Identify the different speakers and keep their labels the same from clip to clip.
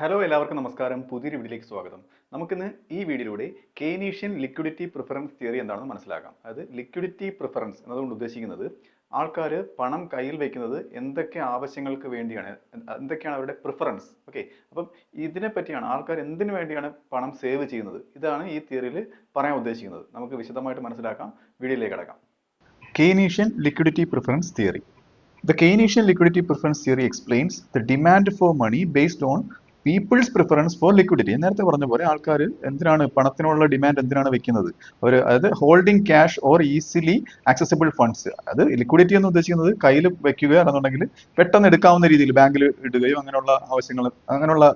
Speaker 1: Hello എല്ലാവർക്കും നമസ്കാരം. പുതിയൊരു വീഡിയോയിലേക്ക് സ്വാഗതം. നമുക്കിന്ന് ഈ വീഡിയോയിലൂടെ കെയ്നീഷ്യൻ ലിക്വിഡിറ്റി പ്രിഫറൻസ് തിയറി എന്താണെന്ന് മനസ്സിലാക്കാം. അതായത് ലിക്വിഡിറ്റി പ്രിഫറൻസ് എന്നതുകൊണ്ട് ഉദ്ദേശിക്കുന്നത് ആൾക്കാർ പണം കയ്യിൽ വെക്കുന്നത് എന്തൊക്കെ ആവശ്യങ്ങൾക്ക് വേണ്ടിയാണ്, എന്തൊക്കെയാണ് അവരുടെ പ്രിഫറൻസ്. ഓക്കെ, അപ്പം ഇതിനെ പറ്റിയാണ് ആൾക്കാർ എന്തിനു വേണ്ടിയാണ് പണം സേവ് ചെയ്യുന്നത്. ഇതാണ് ഈ തിയറിയിൽ പറയാൻ ഉദ്ദേശിക്കുന്നത്. നമുക്ക് വിശദമായിട്ട് മനസ്സിലാക്കാം. വീഡിയോയിലേക്ക് കടക്കാം. Keynesian liquidity preference theory. The Keynesian liquidity preference theory explains the demand for money based on people's preference for liquidity. നേരത്തെ പറഞ്ഞ പോലെ ആൾക്കാർ എന്തിനാണ് പണത്തിനുള്ള ഡിമാൻഡ് എന്തിനാണ് വെക്കുന്നത്? അതായത് holding cash or easily accessible funds. അത് ലിക്വിഡിറ്റി എന്ന് ഉദ്ദേശിക്കുന്നത് കയ്യിൽ വെക്കുകയാണെന്നുണ്ടെങ്കിൽ പെട്ടെന്ന് എടുക്കാവുന്ന രീതിയിൽ ബാങ്കിൽ ഇടുകയോ അങ്ങനെയുള്ള ആവശ്യങ്ങൾ, അങ്ങനെയുള്ള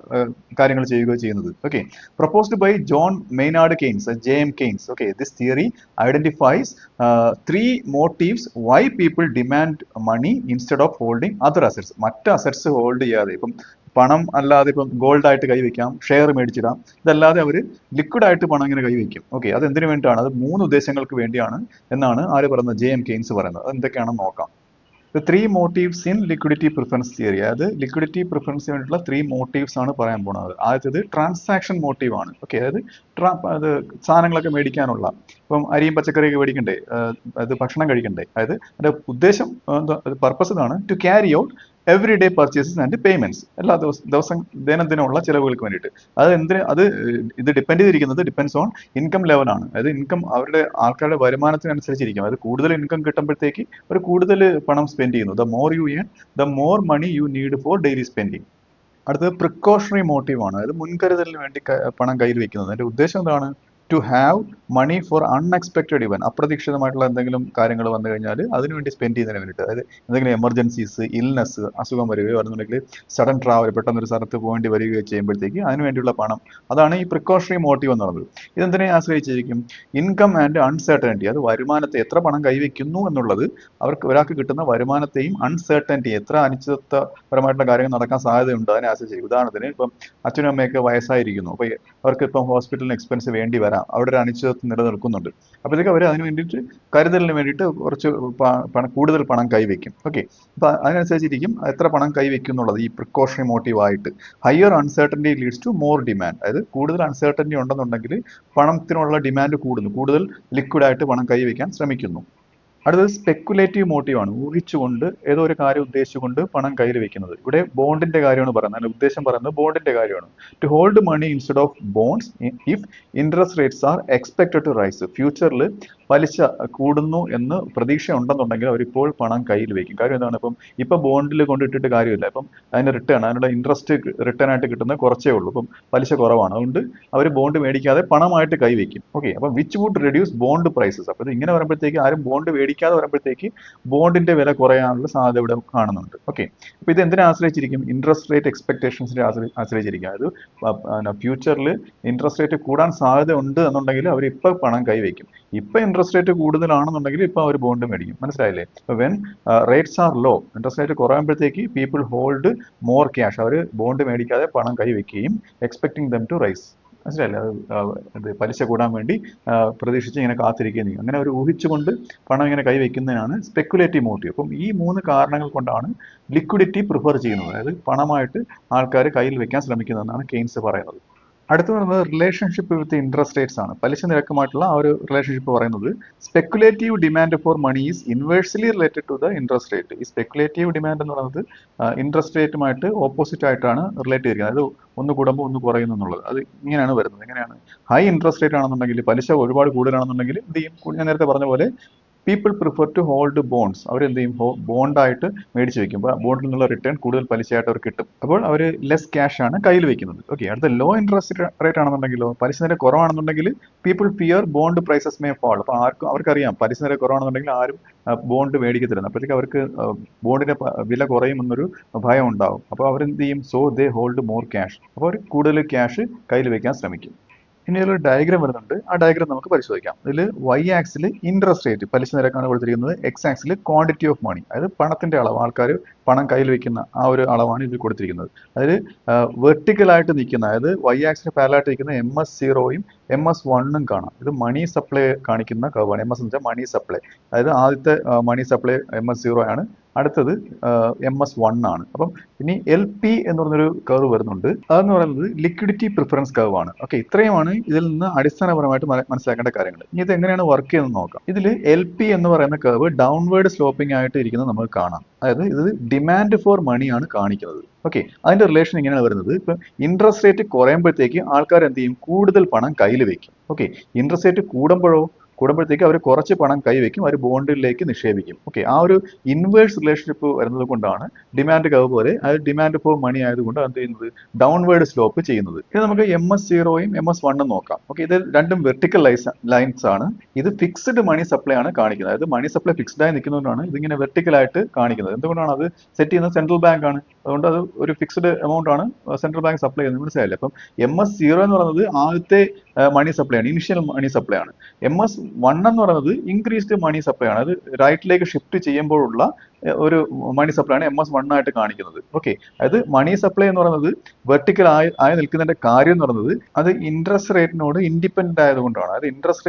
Speaker 1: കാര്യങ്ങൾ ചെയ്യുകയോ ചെയ്യുന്നത്. Okay, proposed by John Maynard Keynes, JM Keynes. Okay, this theory identifies three motives why people demand money instead of holding other assets. മറ്റ് അസറ്റ്സ് ഹോൾഡ് ചെയ്യാതെ, ഇപ്പം പണം അല്ലാതെ ഇപ്പം ഗോൾഡ് ആയിട്ട് കൈവയ്ക്കാം, ഷെയർ മേടിച്ചിടാം. ഇതല്ലാതെ അവർ ലിക്വിഡ് ആയിട്ട് പണം ഇങ്ങനെ കൈവയ്ക്കും. ഓക്കെ, അത് എന്തിനു വേണ്ടിയാണ്? അത് 3 ഉദ്ദേശങ്ങൾക്ക് വേണ്ടിയാണ് എന്നാണ് ആര് പറയുന്നത്? JM Keynes പറയുന്നത്. അത് എന്തൊക്കെയാണെന്ന് നോക്കാം. The three motives in liquidity preference theory. അതായത് ലിക്വിഡിറ്റി പ്രിഫറൻസിന് വേണ്ടിയിട്ടുള്ള 3 മോട്ടീവ്സ് ആണ് പറയാൻ പോകുന്നത്. ആദ്യത്തേത് ട്രാൻസാക്ഷൻ മോട്ടീവ് ആണ്. ഓക്കെ, അതായത് അത് സാധനങ്ങളൊക്കെ മേടിക്കാനുള്ള, ഇപ്പം അരിയും പച്ചക്കറിയൊക്കെ മേടിക്കണ്ടേ, അത് ഭക്ഷണം കഴിക്കണ്ടേ. അതായത് അതിന്റെ ഉദ്ദേശം, പർപ്പസ് ഇതാണ്: to carry out every day purchases and payments. എല്ലാ ദിവസം ദൈനംദിനമുള്ള ചിലവുകൾക്ക് വേണ്ടിയിട്ട്. ഇത് ഡിപ്പെൻഡ് ചെയ്തിരിക്കുന്നത് ഡിപ്പെൻസ് ഓൺ ഇൻകം ലെവലാണ്. അതായത് ഇൻകം അവരുടെ ആൾക്കാരുടെ വരുമാനത്തിനനുസരിച്ചിരിക്കും. അതായത് കൂടുതൽ ഇൻകം കിട്ടുമ്പോഴത്തേക്ക് ഒരു കൂടുതൽ പണം സ്പെൻഡ് ചെയ്യുന്നു. The more you earn, the more money you need for daily spending. അടുത്തത് പ്രിക്കോഷണറി മോട്ടീവ് ആണ്. അതായത് മുൻകരുതലിന് വേണ്ടി പണം കയ്യിൽ വെക്കുന്നത്. അതിന്റെ ഉദ്ദേശം എന്താണ്? To have money for unexpected event. അപ്രതീക്ഷിതമായിട്ടുള്ള എന്തെങ്കിലും കാര്യങ്ങൾ വന്നു കഴിഞ്ഞാൽ അതിനുവേണ്ടി സ്പെൻഡ് ചെയ്യുന്നതിന് വേണ്ടിയിട്ട്. അതായത് എന്തെങ്കിലും എമർജൻസീസ്, ഇൽനെസ്, അസുഖം വരികയോ അല്ലെന്നുണ്ടെങ്കിൽ സഡൻ ട്രാവൽ, പെട്ടെന്നൊരു സ്ഥലത്ത് പോകേണ്ടി വരികയോ ചെയ്യുമ്പോഴത്തേക്ക് അതിന് വേണ്ടിയുള്ള പണം. അതാണ് ഈ പ്രിക്കോഷണറി മോട്ടീവ് എന്ന് പറയുന്നത്. ഇതെന്തിനെ ആശ്രയിച്ചിരിക്കും? Income and uncertainty. അത് വരുമാനത്തെ, എത്ര പണം കൈവയ്ക്കുന്നു എന്നുള്ളത് ഒരാൾക്ക് കിട്ടുന്ന വരുമാനത്തെയും അൺസർട്ടനിറ്റി, എത്ര അനിശ്ചിതത്വപരമായിട്ടുള്ള കാര്യങ്ങൾ നടക്കാൻ സാധ്യതയുണ്ട് അതിനെ ആശ്രയിച്ചിരിക്കും. ഉദാഹരണത്തിന് ഇപ്പം അച്ഛനും അമ്മയൊക്കെ വയസ്സായിരിക്കുന്നു. അപ്പോൾ അവർക്ക് ഇപ്പം ഹോസ്പിറ്റലിന് എക്സ്പെൻസ് വേണ്ടി വരാം. അവിടെ ഒരു അനിശ്ചിതത്വം നിലനിൽക്കുന്നുണ്ട്. അപ്പോഴത്തേക്ക് അവർ അതിന് വേണ്ടിയിട്ട്, കരുതലിന് വേണ്ടിയിട്ട് കുറച്ച് കൂടുതൽ പണം കൈവയ്ക്കും. ഓക്കെ, അപ്പൊ അതിനനുസരിച്ചിരിക്കും എത്ര പണം കൈവയ്ക്കും എന്നുള്ളത് ഈ പ്രിക്കോഷണറി മോട്ടീവ് ആയിട്ട്. Higher uncertainty leads to more demand. അതായത് കൂടുതൽ അൺസർട്ടനിറ്റി ഉണ്ടെന്നുണ്ടെങ്കിൽ പണത്തിനുള്ള ഡിമാൻഡ് കൂടുന്നു, കൂടുതൽ ലിക്വിഡായിട്ട് പണം കൈവയ്ക്കാൻ ശ്രമിക്കുന്നു. അടുത്തത് സ്പെക്കുലേറ്റീവ് മോട്ടീവ് ആണ്. ഊഹിച്ചുകൊണ്ട്, ഏതോ ഒരു കാര്യം ഉദ്ദേശിച്ചുകൊണ്ട് പണം കയ്യിൽ വെക്കുന്നത്. ഇവിടെ ബോണ്ടിന്റെ കാര്യമാണ് പറയുന്നത്. അതിന്റെ ഉദ്ദേശം പറയുന്നത് ബോണ്ടിന്റെ കാര്യമാണ്. To hold money instead of bonds if interest rates are expected to rise. ഫ്യൂച്ചറിൽ പലിശ കൂടുന്നു എന്ന് പ്രതീക്ഷ ഉണ്ടെന്നുണ്ടെങ്കിൽ അവരിപ്പോൾ പണം കയ്യിൽ വെക്കും. കാര്യം എന്താണ്? ഇപ്പം ബോണ്ടിൽ കൊണ്ടിട്ടിട്ട് കാര്യമില്ല. ഇപ്പം അതിന്റെ റിട്ടേൺ, അതിനുള്ള ഇൻട്രസ്റ്റ് റിട്ടേൺ ആയിട്ട് കിട്ടുന്നത് കുറച്ചേ ഉള്ളൂ. ഇപ്പം പലിശ കുറവാണ്. അതുകൊണ്ട് അവർ ബോണ്ട് മേടിക്കാതെ പണമായിട്ട് കൈവയ്ക്കും. ഓക്കെ, അപ്പം which would reduce bond prices. അപ്പോൾ ഇത് ഇങ്ങനെ വരുമ്പോഴത്തേക്ക്, ആരും ബോണ്ട് മേടിക്കാതെ വരുമ്പോഴത്തേക്ക് ബോണ്ടിന്റെ വില കുറയാനുള്ള സാധ്യത ഇവിടെ കാണുന്നുണ്ട്. ഓക്കെ, അപ്പോൾ ഇത് എന്തിനെ ആശ്രയിച്ചിരിക്കും? ഇൻട്രസ്റ്റ് റേറ്റ് എക്സ്പെക്ടേഷൻസിനെ ആശ്രയിച്ചിരിക്കും. അത് ഫ്യൂച്ചറിൽ ഇൻട്രസ്റ്റ് റേറ്റ് കൂടാൻ സാധ്യത ഉണ്ട് എന്നുണ്ടെങ്കിൽ അവർ ഇപ്പം പണം കൈവയ്ക്കും. ഇപ്പൊ ഇൻട്രസ്റ്റ് റേറ്റ് കൂടുതലാണെന്നുണ്ടെങ്കിൽ ഇപ്പൊ അവർ ബോണ്ട് മേടിക്കും. മനസ്സിലായില്ലേ? When rates are low, interest rate കുറയുമ്പോഴത്തേക്ക് പീപ്പിൾ ഹോൾഡ് മോർ ക്യാഷ്. അവർ ബോണ്ട് മേടിക്കാതെ പണം കൈവയ്ക്കുകയും എക്സ്പെക്ടിങ് ദം ടു റൈസ്. മനസ്സിലായില്ലേ? അത് പലിശ കൂടാൻ വേണ്ടി പ്രതീക്ഷിച്ച് ഇങ്ങനെ കാത്തിരിക്കുകയും ചെയ്യും. അങ്ങനെ അവർ ഊഹിച്ചുകൊണ്ട് പണം ഇങ്ങനെ കൈവയ്ക്കുന്നതിനാണ് സ്പെക്കുലേറ്റീവ് മോട്ടീവ്. അപ്പം ഈ 3 കാരണങ്ങൾ കൊണ്ടാണ് ലിക്വിഡിറ്റി പ്രിഫർ ചെയ്യുന്നത്. അതായത് പണമായിട്ട് ആൾക്കാർ കയ്യിൽ വെക്കാൻ ശ്രമിക്കുന്നതെന്നാണ് കെയ്ൻസ് പറയുന്നത്. അടുത്ത് പറയുന്നത് റിലേഷൻഷിപ്പ് വിത്ത് ഇൻട്രസ്റ്റ് റേറ്റ്സ് ആണ്. പലിശ നിരക്കുമായിട്ടുള്ള ആ ഒരു റിലേഷൻഷിപ്പ് പറയുന്നത് speculative demand for money is inversely related to the interest rate. ഈ സ്പെക്കുലേറ്റീവ് ഡിമാൻഡ് എന്ന് പറയുന്നത് ഇൻട്രസ്റ്റ് റേറ്റുമായിട്ട് ഓപ്പോസിറ്റ് ആയിട്ടാണ് റിലേറ്റ് ചെയ്തിരിക്കുന്നത്. അത് ഒന്ന് കൂടുമ്പോൾ ഒന്ന് കുറയുന്നു എന്നുള്ളത്. അത് ഇങ്ങനെയാണ് വരുന്നത്. എങ്ങനെയാണ്? ഹൈ ഇൻട്രസ്റ്റ് റേറ്റ് ആണെന്നുണ്ടെങ്കിൽ, പലിശ ഒരുപാട് കൂടുതലാണെന്നുണ്ടെങ്കിൽ എന്ത് ചെയ്യും? ഞാൻ നേരത്തെ പറഞ്ഞ പോലെ people prefer to hold bonds. അവർ എന്ത് ചെയ്യും? ബോണ്ടായിട്ട് മേടിച്ച് വെക്കും. ബോണ്ടിൽ നിന്നുള്ള റിട്ടേൺ കൂടുതൽ പലിശയായിട്ട് അവർ കിട്ടും. അപ്പോൾ അവർ ലെസ് ക്യാഷ് ആണ് കയ്യിൽ വെക്കുന്നത്. ഓക്കെ, അടുത്ത ലോ ഇൻട്രസ്റ്റ് റേറ്റ് ആണെന്നുണ്ടെങ്കിലോ, പലിശ നിര കുറവാണെന്നുണ്ടെങ്കിൽ people fear bond prices may fall. അപ്പോൾ അവർക്കറിയാം പലിശ നിര കുറവാണെന്നുണ്ടെങ്കിൽ ആരും ബോണ്ട് മേടിക്കത്തില്ല. അപ്പോഴത്തേക്ക് അവർക്ക് ബോണ്ടിന്റെ വില കുറയുമെന്നൊരു ഭയം ഉണ്ടാവും. അപ്പോൾ അവരെന്ത് ചെയ്യും? So they hold more cash. അപ്പോൾ അവർ കൂടുതൽ ക്യാഷ് കയ്യിൽ വെക്കാൻ ശ്രമിക്കും. ഇനി ഒരു ഡയഗ്രാം വരുന്നുണ്ട്. ആ ഡയഗ്രാം നമുക്ക് പരിശോധിക്കാം. ഇതിൽ y ആക്സിൽ ഇൻട്രസ്റ്റ് റേറ്റ്, പലിശ നിരക്കാണ് കൊടുത്തിരിക്കുന്നത്. x axis quantity of money, അതായത് പണത്തിന്റെ അളവ്, ആൾക്കാർ പണം കയ്യിൽ വെക്കുന്ന ആ ഒരു അളവാണ് ഇതിൽ കൊടുത്തിരിക്കുന്നത്. അതായത് വെർട്ടിക്കലായിട്ട് നിൽക്കുന്ന, അതായത് y ആക്സിന് പാരലായിട്ട് നിൽക്കുന്ന MS0യും MS1ഉം കാണാം. ഇത് മണി സപ്ലൈ കാണിക്കുന്ന കർവാണ്. MS എന്ന് വെച്ചാൽ മണി സപ്ലൈ. അതായത് ആദ്യത്തെ മണി സപ്ലൈ MS0 ആണ്. അടുത്തത് MS1 ആണ്. അപ്പം ഇനി LP എന്ന് പറഞ്ഞൊരു കർവ് വരുന്നുണ്ട്. അതെന്ന് പറയുന്നത് ലിക്വിഡിറ്റി പ്രിഫറൻസ് കർവ് ആണ്. ഓക്കെ, ഇത്രയുമാണ് ഇതിൽ നിന്ന് അടിസ്ഥാനപരമായിട്ട് മനസ്സിലാക്കേണ്ട കാര്യങ്ങൾ. ഇനി ഇത് എങ്ങനെയാണ് വർക്ക് ചെയ്യുന്നത് നോക്കാം. ഇതിൽ LP എന്ന് പറയുന്ന കർവ് ഡൗൺവേർഡ് സ്ലോപ്പിംഗ് ആയിട്ട് ഇരിക്കുന്നത് നമുക്ക് കാണാം. അതായത് ഇത് ഡിമാൻഡ് ഫോർ മണി ആണ് കാണിക്കുന്നത്. ഓക്കെ, അതിന്റെ റിലേഷൻ ഇങ്ങനെയാണ് വരുന്നത്. ഇപ്പം ഇൻട്രസ്റ്റ് റേറ്റ് കുറയുമ്പോഴത്തേക്ക് ആൾക്കാർ എന്ത് ചെയ്യും? കൂടുതൽ പണം കയ്യിൽ വെക്കും. ഓക്കെ, ഇൻട്രസ്റ്റ് റേറ്റ് കൂടുമ്പോഴത്തേക്ക് അവർ കുറച്ച് പണം കൈവയ്ക്കും, അവർ ബോണ്ടിലേക്ക് നിക്ഷേപിക്കും. ഓക്കെ, ആ ഒരു ഇൻവേഴ്സ് റിലേഷൻഷിപ്പ് വരുന്നത് കൊണ്ടാണ് ഡിമാൻഡ് കർവ് പോലെ അത് ഡിമാൻഡ് ഫോർ മണി ആയതുകൊണ്ട് എന്ത് ചെയ്യുന്നത്? ഡൗൺവേർഡ് സ്ലോപ്പ് ചെയ്യുന്നത്. ഇത് നമുക്ക് MS0യും MS1ഉം നോക്കാം. ഓക്കെ, ഇത് രണ്ടും വെർട്ടിക്കൽ ലൈൻസ് ആണ്. ഇത് ഫിക്സ്ഡ് മണി സപ്ലൈ ആണ് കാണിക്കുന്നത്. അതായത് മണി സപ്ലൈ ഫിക്സ്ഡ് ആയി നിൽക്കുന്നതുകൊണ്ടാണ് ഇതിങ്ങനെ വെർട്ടിക്കൽ ആയിട്ട് കാണിക്കുന്നത്. എന്തുകൊണ്ടാണ്? അത് സെറ്റ് ചെയ്യുന്നത് സെൻട്രൽ ബാങ്ക് ആണ്. അതുകൊണ്ട് അത് ഒരു ഫിക്സ്ഡ് എമൗണ്ട് ആണ് സെൻട്രൽ ബാങ്ക് സപ്ലൈ ചെയ്യുന്നത്. മനസ്സിലായില്ലേ? അപ്പം MS0 എന്ന് പറയുന്നത് ആദ്യത്തെ മണി സപ്ലൈ ആണ്, ഇനിഷ്യൽ മണി സപ്ലൈ ആണ്. MS1 എന്ന് പറയുന്നത് ഇൻക്രീസ്ഡ് മണി സപ്ലൈ ആണ്. അത് റൈറ്റിലേക്ക് ഷിഫ്റ്റ് ചെയ്യുമ്പോഴുള്ള ഒരു മണി സപ്ലൈ ആണ് MS1 ആയിട്ട് കാണിക്കുന്നത്. ഓക്കെ, അതായത് മണി സപ്ലൈ എന്ന് പറയുന്നത് വെർട്ടിക്കൽ ആയി നിൽക്കുന്നതിന്റെ കാര്യം എന്ന് പറയുന്നത് അത് ഇൻട്രസ്റ്റ് റേറ്റിനോട് ഇൻഡിപെൻഡന്റ് ആയതുകൊണ്ടാണ്. അതായത് ഇൻട്രസ്റ്റ്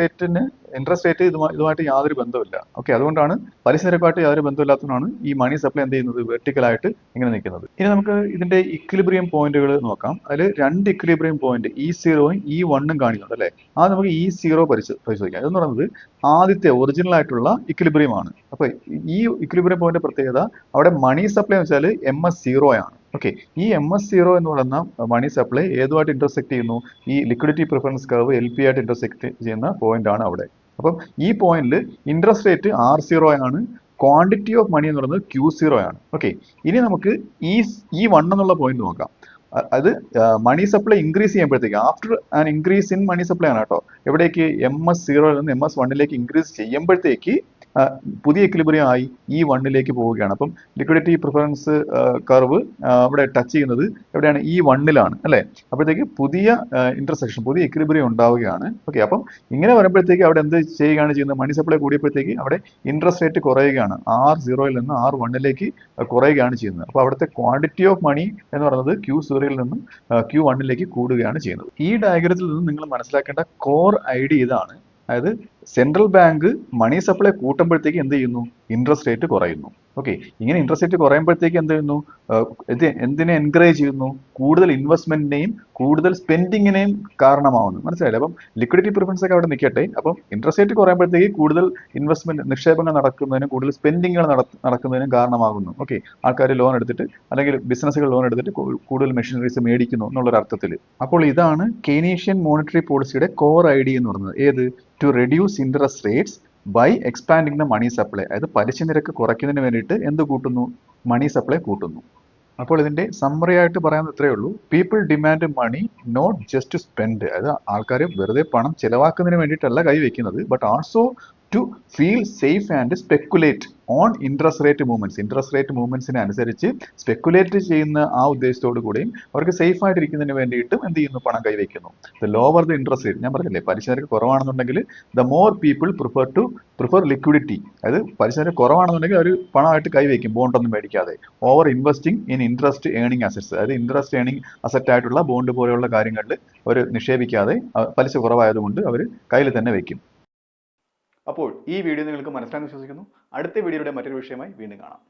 Speaker 1: റേറ്റ് ഇതുമായിട്ട് യാതൊരു ബന്ധമില്ല. ഓക്കെ, അതുകൊണ്ടാണ് പലിശ നിരക്കുമായിട്ട് യാതൊരു ബന്ധമില്ലാത്തതുകൊണ്ടാണ് ഈ മണി സപ്ലൈ എന്ത് ചെയ്യുന്നത്? വെർട്ടിക്കൽ ആയിട്ട് ഇങ്ങനെ നിൽക്കുന്നത്. ഇനി നമുക്ക് ഇതിന്റെ ഇക്വിലിബ്രിയം പോയിന്റുകൾ നോക്കാം. അതിൽ രണ്ട് ഇക്വിലിബ്രിയം പോയിന്റ് E0യും E1ഉം കാണിക്കുന്നുണ്ട് അല്ലെ? അത് നമുക്ക് E0 പരിശോധിക്കാം. ഇതെന്ന് പറയുന്നത് ആദ്യത്തെ ഒറിജിനൽ ആയിട്ടുള്ള ഇക്വിലിബ്രിയം ആണ്. അപ്പൊ ഈ ഇക്വിലിബ്രിയം പോയിന്റ് പ്രത്യേകത അവിടെ മണി സപ്ലൈ എന്ന് വെച്ചാൽ MS0 ആണ്. ഓക്കെ, ഈ MS0 എന്ന് പറയുന്ന മണി സപ്ലൈ ഏതുമായിട്ട് ഇന്റർസെക്ട് ചെയ്യുന്നു? ഈ ലിക്വിഡിറ്റി പ്രിഫറൻസ് കർവ് LP ആയിട്ട് ഇന്റർസെക്ട് ചെയ്യുന്ന പോയിന്റ് ആണ് അവിടെ. അപ്പം ഈ പോയിന്റിൽ ഇൻട്രസ്റ്റ് റേറ്റ് R0 ആണ്, ക്വാണ്ടിറ്റി ഓഫ് മണി എന്ന് പറയുന്നത് Q0 ആണ്. ഓക്കെ, ഇനി നമുക്ക് E1 എന്നുള്ള പോയിന്റ് നോക്കാം. അത് മണി സപ്ലൈ ഇൻക്രീസ് ചെയ്യുമ്പോഴത്തേക്ക് after an increase in money supply ആണ് കേട്ടോ. എവിടേക്ക്? MS0 നിന്ന് MS1ലേക്ക് ഇൻക്രീസ് ചെയ്യുമ്പോഴത്തേക്ക് പുതിയ ഇക്വിലിബ്രിയം ആയി E1ലേക്ക് പോവുകയാണ്. അപ്പം ലിക്വിഡിറ്റി പ്രിഫറൻസ് കർവ് അവിടെ ടച്ച് ചെയ്യുന്നത് എവിടെയാണ്? E1ലാണ് അല്ലെ? അപ്പോഴത്തേക്ക് പുതിയ ഇന്റർസെക്ഷൻ, പുതിയ ഇക്വിലിബ്രിയം ഉണ്ടാവുകയാണ്. ഓക്കെ, അപ്പം ഇങ്ങനെ വരുമ്പോഴത്തേക്ക് അവിടെ എന്ത് ചെയ്യുകയാണ് ചെയ്യുന്നത്? മണി സപ്ലൈ കൂടിയപ്പോഴത്തേക്ക് അവിടെ ഇൻട്രസ്റ്റ് റേറ്റ് കുറയുകയാണ്. R0യിൽ നിന്ന് R1ലേക്ക് കുറയുകയാണ് ചെയ്യുന്നത്. അപ്പോൾ അവിടുത്തെ ക്വാണ്ടിറ്റി ഓഫ് മണി എന്ന് പറയുന്നത് Q0യിൽ നിന്നും Q1ലേക്ക് കൂടുകയാണ് ചെയ്യുന്നത്. ഈ ഡയഗ്രത്തിൽ നിന്ന് നിങ്ങൾ മനസ്സിലാക്കേണ്ട കോർ ഐഡിയ ഇതാണ്. അതായത് സെൻട്രൽ ബാങ്ക് മണി സപ്ലൈ കൂട്ടുമ്പോഴത്തേക്ക് എന്ത് ചെയ്യുന്നു? ഇൻട്രസ്റ്റ് റേറ്റ് കുറയുന്നു. ഓക്കെ, ഇങ്ങനെ ഇൻട്രസ്റ്റ് റേറ്റ് കുറയുമ്പോഴത്തേക്ക് എന്ത് ചെയ്യുന്നു? എന്തിനെ എൻകറേജ് ചെയ്യുന്നു? കൂടുതൽ ഇൻവെസ്റ്റ്മെന്റിനെയും കൂടുതൽ സ്പെൻഡിങ്ങിനെയും കാരണമാവുന്നു. മനസ്സിലായില്ലേ? അപ്പം ലിക്വിഡിറ്റി പ്രിഫറൻസ് ഒക്കെ അവിടെ നിൽക്കട്ടെ. അപ്പം ഇൻട്രസ്റ്റ് റേറ്റ് കുറയുമ്പോഴത്തേക്ക് കൂടുതൽ ഇൻവെസ്റ്റ്മെന്റ്, നിക്ഷേപങ്ങൾ നടക്കുന്നതിനും കൂടുതൽ സ്പെൻഡിങ്ങുകൾ നടക്കുന്നതിനും കാരണമാകുന്നു. ഓക്കെ, ആൾക്കാർ ലോൺ എടുത്തിട്ട് അല്ലെങ്കിൽ ബിസിനസ്സുകൾ ലോൺ എടുത്തിട്ട് കൂടുതൽ മെഷീനറീസ് മേടിക്കുന്നു എന്നുള്ളൊരു അർത്ഥത്തിൽ. അപ്പോൾ ഇതാണ് കെയ്നീഷ്യൻ മോണിറ്ററി പോളിസിയുടെ കോർ ഐഡിയ എന്ന് പറയുന്നത്. ഏത്? To reduce interest rates by expanding the money supply. അതായത് പലിശ നിരക്ക് കുറയ്ക്കുന്നതിന് വേണ്ടിയിട്ട് എന്ത് കൂട്ടുന്നു? മണി സപ്ലൈ കൂട്ടുന്നു. അപ്പോൾ ഇതിന്റെ സമ്മറി ആയിട്ട് പറയാൻ ഇത്രയേ ഉള്ളൂ. People demand money not just to spend. അതായത് ആൾക്കാർ വെറുതെ പണം ചെലവാക്കുന്നതിന് വേണ്ടിയിട്ടല്ല കൈവയ്ക്കുന്നത്, but also to feel safe and speculate on interest rate movements. Interest rate മൂവ്മെന്റ്സിനെ അനുസരിച്ച് സ്പെക്കുലേറ്റ് ചെയ്യുന്ന ആ ഉദ്ദേശത്തോടു കൂടിയും അവർക്ക് സേഫ് ആയിട്ടിരിക്കുന്നതിന് വേണ്ടിയിട്ടും എന്ത് ചെയ്യുന്നു? പണം കൈവയ്ക്കുന്നു. The lower the interest rate, ഞാൻ പറഞ്ഞില്ലേ പലിശ നിരക്ക് കുറവാണെന്നുണ്ടെങ്കിൽ the more people prefer liquidity. അതായത് പലിശ നിരക്ക് കുറവാണെന്നുണ്ടെങ്കിൽ അവർ പണമായിട്ട് കൈവയ്ക്കും, ബോണ്ടൊന്നും മേടിക്കാതെ. Over investing in interest earning assets, അതായത് ഇൻട്രസ്റ്റ് ഏണിംഗ് അസറ്റ് ആയിട്ടുള്ള ബോണ്ട് പോലെയുള്ള കാര്യങ്ങളിൽ അവർ നിക്ഷേപിക്കാതെ പലിശ കുറവായതുകൊണ്ട് അവർ കയ്യിൽ തന്നെ വയ്ക്കും. അപ്പോൾ ഈ വീഡിയോ നിങ്ങൾക്ക് മനസ്സിലായെന്ന് വിശ്വസിക്കുന്നു. അടുത്ത വീഡിയോയുടെ മറ്റൊരു വിഷയമായി വീണ്ടും കാണാം.